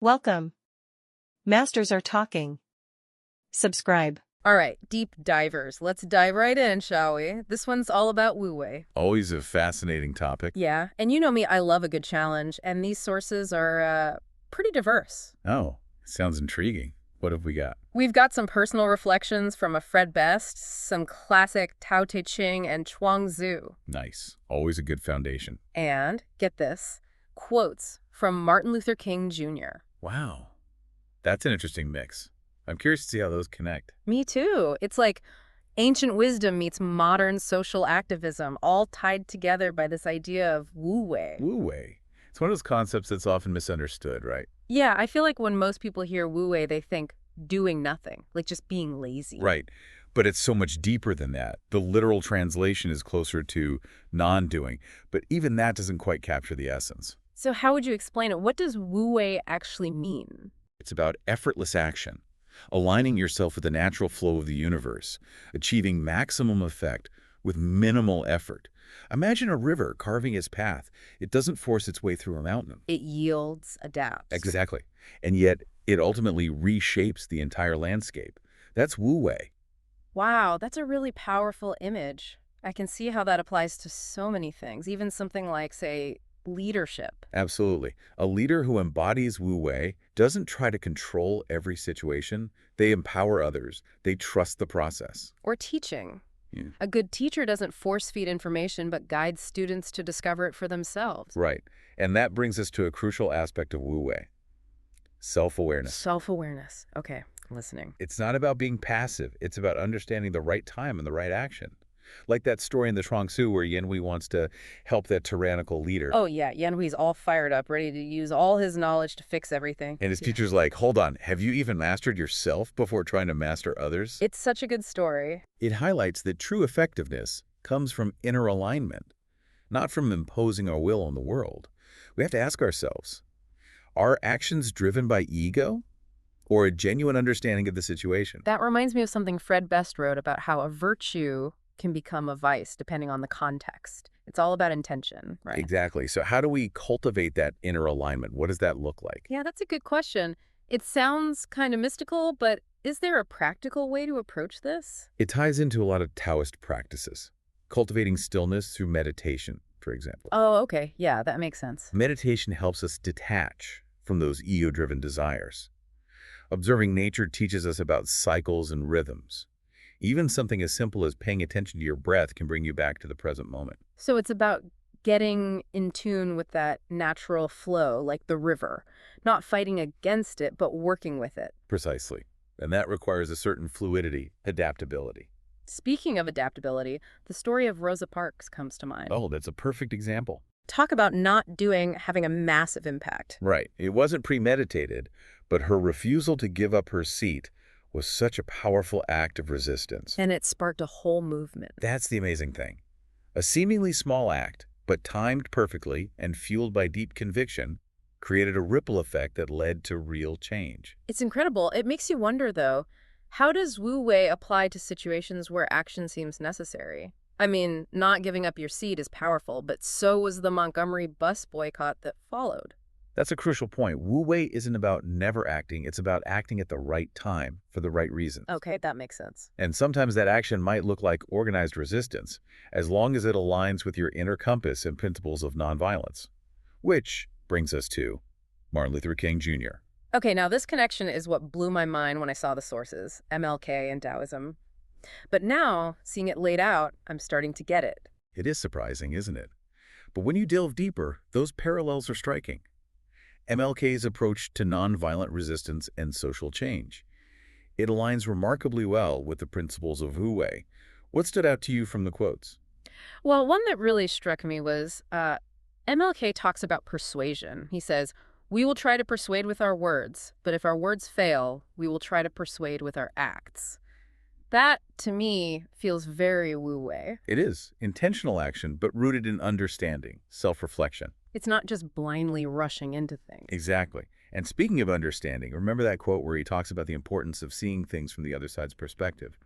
Welcome. Masters are talking. Subscribe. All right, deep divers. Let's dive right in, shall we? This one's all about Wu Wei. Always a fascinating topic. Yeah, and you know me, I love a good challenge, and these sources are pretty diverse. Oh, sounds intriguing. What have we got? We've got some personal reflections from a Fred Best, some classic Tao Te Ching and Chuang Tzu. Nice. Always a good foundation. And, get this, quotes from Martin Luther King Jr. Wow. That's an interesting mix. I'm curious to see how those connect. Me too. It's like ancient wisdom meets modern social activism, all tied together by this idea of Wu Wei. Wu Wei. It's one of those concepts that's often misunderstood, right? Yeah, I feel like when most people hear Wu Wei, they think doing nothing, like just being lazy. Right. But it's so much deeper than that. The literal translation is closer to non-doing, but even that doesn't quite capture the essence. So how would you explain it? What does Wu Wei actually mean? It's about effortless action, aligning yourself with the natural flow of the universe, achieving maximum effect with minimal effort. Imagine a river carving its path. It doesn't force its way through a mountain. It yields, adapts. Exactly. And yet, it ultimately reshapes the entire landscape. That's Wu Wei. Wow, that's a really powerful image. I can see how that applies to so many things, even something like, say, leadership. Absolutely. A leader who embodies Wu Wei doesn't try to control every situation. They empower others. They trust the process. Or teaching. Yeah. A good teacher doesn't force-feed information, but guides students to discover it for themselves. Right. And that brings us to a crucial aspect of Wu Wei. Self-awareness. Self-awareness. Okay, listening. It's not about being passive. It's about understanding the right time and the right action. Like that story in the Chuang Tzu where Yan Hui wants to help that tyrannical leader. Oh, yeah, Yan Hui's all fired up, ready to use all his knowledge to fix everything. And his teacher's like, hold on, have you even mastered yourself before trying to master others? It's such a good story. It highlights that true effectiveness comes from inner alignment, not from imposing our will on the world. We have to ask ourselves, are actions driven by ego or a genuine understanding of the situation? That reminds me of something Fred Best wrote about how a virtue can become a vice depending on the context. It's all about intention, right? Exactly. So how do we cultivate that inner alignment? What does that look like? Yeah, that's a good question. It sounds kind of mystical, but is there a practical way to approach this? It ties into a lot of Taoist practices, cultivating stillness through meditation, for example. Oh, okay. Yeah, that makes sense. Meditation helps us detach from those ego-driven desires. Observing nature teaches us about cycles and rhythms. Even something as simple as paying attention to your breath can bring you back to the present moment. So it's about getting in tune with that natural flow, like the river, not fighting against it, but working with it. Precisely. And that requires a certain fluidity, adaptability. Speaking of adaptability, the story of Rosa Parks comes to mind. Oh, that's a perfect example. Talk about not doing having a massive impact. Right. It wasn't premeditated, but her refusal to give up her seat was such a powerful act of resistance. And it sparked a whole movement. That's the amazing thing. A seemingly small act, but timed perfectly and fueled by deep conviction, created a ripple effect that led to real change. It's incredible. It makes you wonder, though, how does Wu Wei apply to situations where action seems necessary? I mean, not giving up your seat is powerful, but so was the Montgomery bus boycott that followed. That's a crucial point. Wu Wei isn't about never acting. It's about acting at the right time for the right reasons. Okay, that makes sense. And sometimes that action might look like organized resistance, as long as it aligns with your inner compass and principles of nonviolence. Which brings us to Martin Luther King Jr. Okay, now this connection is what blew my mind when I saw the sources, MLK and Taoism. But now, seeing it laid out, I'm starting to get it. It is surprising, isn't it? But when you delve deeper, those parallels are striking. MLK's approach to nonviolent resistance and social change. It aligns remarkably well with the principles of Wu Wei. What stood out to you from the quotes? Well, one that really struck me was MLK talks about persuasion. He says, "We will try to persuade with our words, but if our words fail, we will try to persuade with our acts." That, to me, feels very Wu Wei. It is intentional action, but rooted in understanding, self-reflection. It's not just blindly rushing into things. Exactly. And speaking of understanding, remember that quote where he talks about the importance of seeing things from the other side's perspective?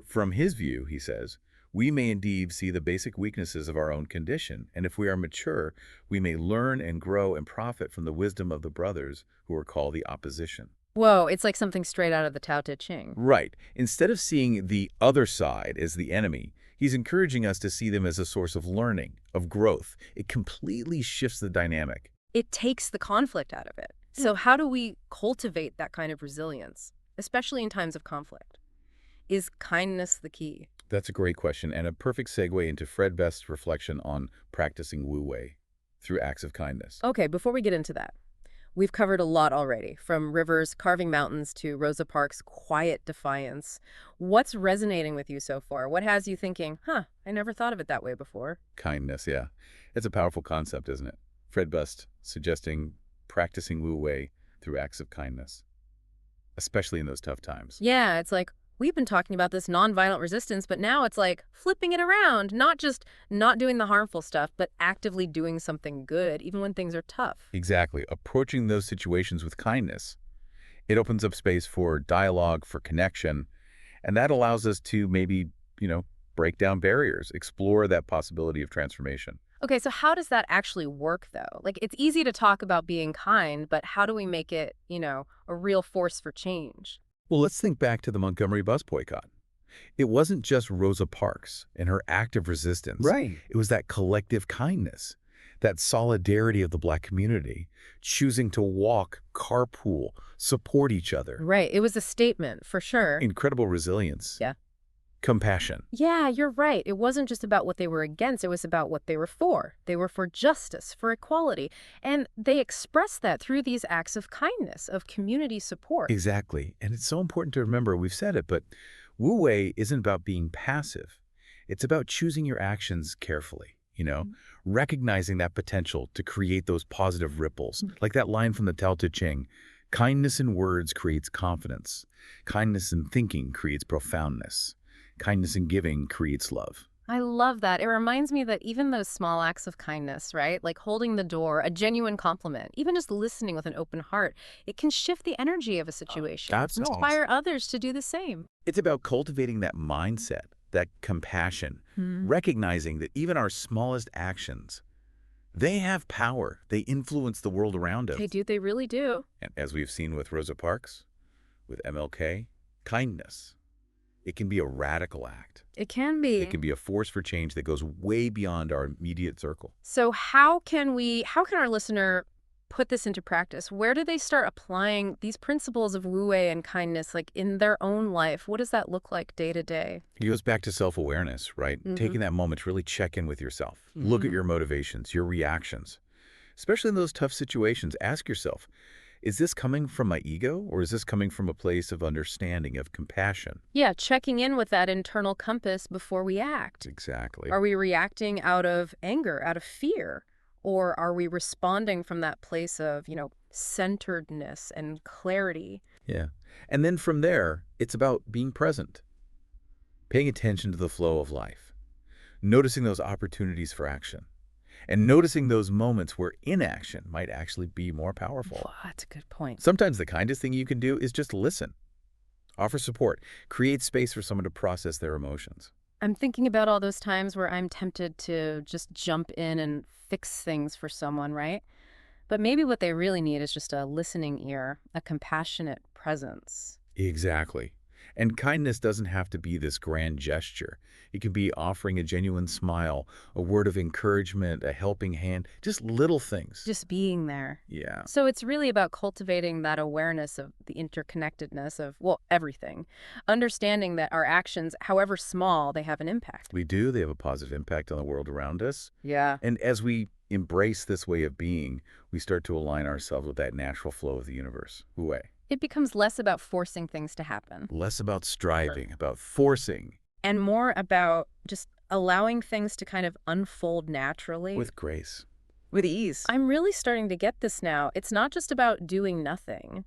From his view, he says, We may indeed see the basic weaknesses of our own condition, and if we are mature, we may learn and grow and profit from the wisdom of the brothers who are called the opposition. Whoa, it's like something straight out of the Tao Te Ching. Right. Instead of seeing the other side as the enemy, he's encouraging us to see them as a source of learning, of growth. It completely shifts the dynamic. It takes the conflict out of it. So how do we cultivate that kind of resilience, especially in times of conflict? Is kindness the key? That's a great question, and a perfect segue into Fred Best's reflection on practicing Wu Wei through acts of kindness. Okay, before we get into that, we've covered a lot already, from rivers carving mountains to Rosa Parks' quiet defiance. What's resonating with you so far? What has you thinking, I never thought of it that way before? Kindness, yeah. It's a powerful concept, isn't it? Fred Best suggesting practicing Wu Wei through acts of kindness, especially in those tough times. Yeah, it's like, we've been talking about this nonviolent resistance, but now it's like flipping it around, not just not doing the harmful stuff, but actively doing something good, even when things are tough. Exactly. Approaching those situations with kindness. It opens up space for dialogue, for connection, and that allows us to maybe, break down barriers, explore that possibility of transformation. Okay, so how does that actually work, though? Like, it's easy to talk about being kind, but how do we make it, a real force for change? Well, let's think back to the Montgomery bus boycott. It wasn't just Rosa Parks and her act of resistance. Right. It was that collective kindness, that solidarity of the Black community, choosing to walk, carpool, support each other. Right. It was a statement, for sure. Incredible resilience. Yeah. Compassion. Yeah, you're right. It wasn't just about what they were against. It was about what they were for. They were for justice, for equality. And they expressed that through these acts of kindness, of community support. Exactly. And it's so important to remember, we've said it, but Wu Wei isn't about being passive. It's about choosing your actions carefully, recognizing that potential to create those positive ripples. Like that line from the Tao Te Ching, kindness in words creates confidence. Kindness in thinking creates profoundness. Kindness in giving creates love. I love that. It reminds me that even those small acts of kindness, right? Like holding the door, a genuine compliment, even just listening with an open heart, it can shift the energy of a situation. Absolutely. Inspire others to do the same. It's about cultivating that mindset, that compassion, recognizing that even our smallest actions, they have power. They influence the world around us. They really do. And as we've seen with Rosa Parks, with MLK, kindness. It can be a radical act. It can be. It can be a force for change that goes way beyond our immediate circle. So how can our listener put this into practice? Where do they start applying these principles of Wu Wei and kindness, like in their own life? What does that look like day to day? It goes back to self-awareness, right? Taking that moment to really check in with yourself. Look at your motivations, your reactions. Especially in those tough situations, ask yourself, is this coming from my ego, or is this coming from a place of understanding, of compassion? Yeah, checking in with that internal compass before we act. Exactly. Are we reacting out of anger, out of fear? Or are we responding from that place of, centeredness and clarity? Yeah. And then from there, it's about being present, paying attention to the flow of life, noticing those opportunities for action, and noticing those moments where inaction might actually be more powerful. Oh, that's a good point. Sometimes the kindest thing you can do is just listen, offer support, create space for someone to process their emotions. I'm thinking about all those times where I'm tempted to just jump in and fix things for someone, right? But maybe what they really need is just a listening ear, a compassionate presence. Exactly. And kindness doesn't have to be this grand gesture. It can be offering a genuine smile, a word of encouragement, a helping hand, just little things. Just being there. Yeah. So it's really about cultivating that awareness of the interconnectedness of, everything. Understanding that our actions, however small, they have an impact. We do. They have a positive impact on the world around us. Yeah. And as we embrace this way of being, we start to align ourselves with that natural flow of the universe. Wu Wei. It becomes less about forcing things to happen. Less about striving, about forcing. And more about just allowing things to kind of unfold naturally. With grace. With ease. I'm really starting to get this now. It's not just about doing nothing.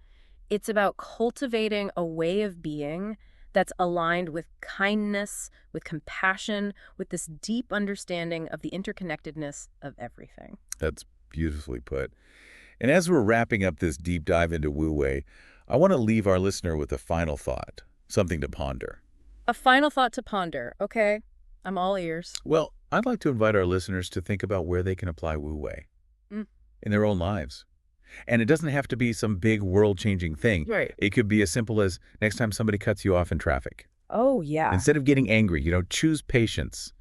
It's about cultivating a way of being that's aligned with kindness, with compassion, with this deep understanding of the interconnectedness of everything. That's beautifully put. And as we're wrapping up this deep dive into Wu Wei, I want to leave our listener with a final thought, something to ponder. A final thought to ponder, okay? I'm all ears. Well, I'd like to invite our listeners to think about where they can apply Wu Wei Mm. in their own lives. And it doesn't have to be some big world-changing thing. Right. It could be as simple as next time somebody cuts you off in traffic. Oh, yeah. Instead of getting angry, choose patience,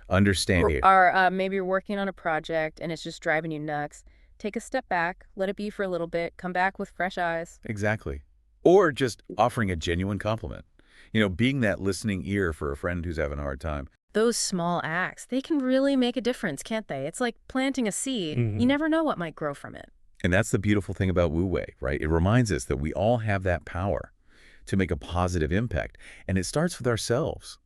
understanding. Or maybe you're working on a project and it's just driving you nuts. Take a step back, let it be for a little bit, come back with fresh eyes. Exactly. Or just offering a genuine compliment. Being that listening ear for a friend who's having a hard time. Those small acts, they can really make a difference, can't they? It's like planting a seed. You never know what might grow from it. And that's the beautiful thing about Wu Wei, right? It reminds us that we all have that power to make a positive impact. And it starts with ourselves,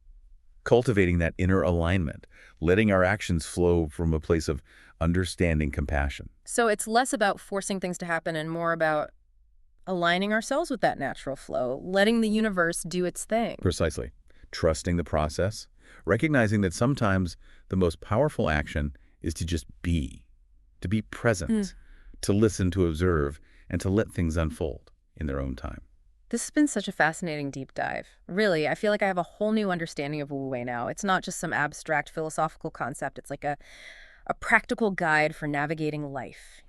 cultivating that inner alignment, letting our actions flow from a place of understanding, compassion. So it's less about forcing things to happen and more about aligning ourselves with that natural flow, letting the universe do its thing. Precisely. Trusting the process, recognizing that sometimes the most powerful action is to just be, to be present, to listen, to observe, and to let things unfold in their own time. This has been such a fascinating deep dive. Really, I feel like I have a whole new understanding of Wu Wei now. It's not just some abstract philosophical concept. It's like a practical guide for navigating life,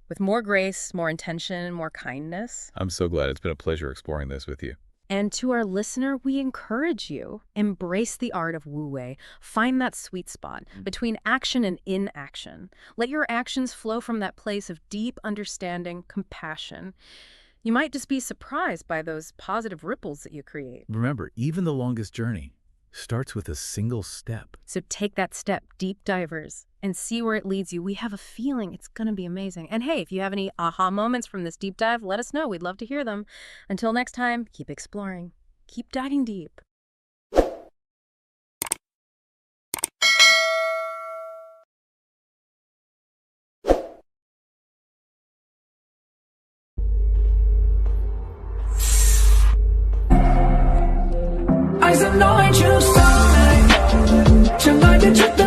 with more grace, more intention, more kindness. I'm so glad. It's been a pleasure exploring this with you. And to our listener, we encourage you, embrace the art of Wu Wei. Find that sweet spot between action and inaction. Let your actions flow from that place of deep understanding, compassion. You might just be surprised by those positive ripples that you create. Remember, even the longest journey starts with a single step. So take that step, deep divers, and see where it leads you. We have a feeling it's going to be amazing. And hey, if you have any aha moments from this deep dive, let us know. We'd love to hear them. Until next time, keep exploring. Keep diving deep. Eyes anoint you starlight，相爱的真的。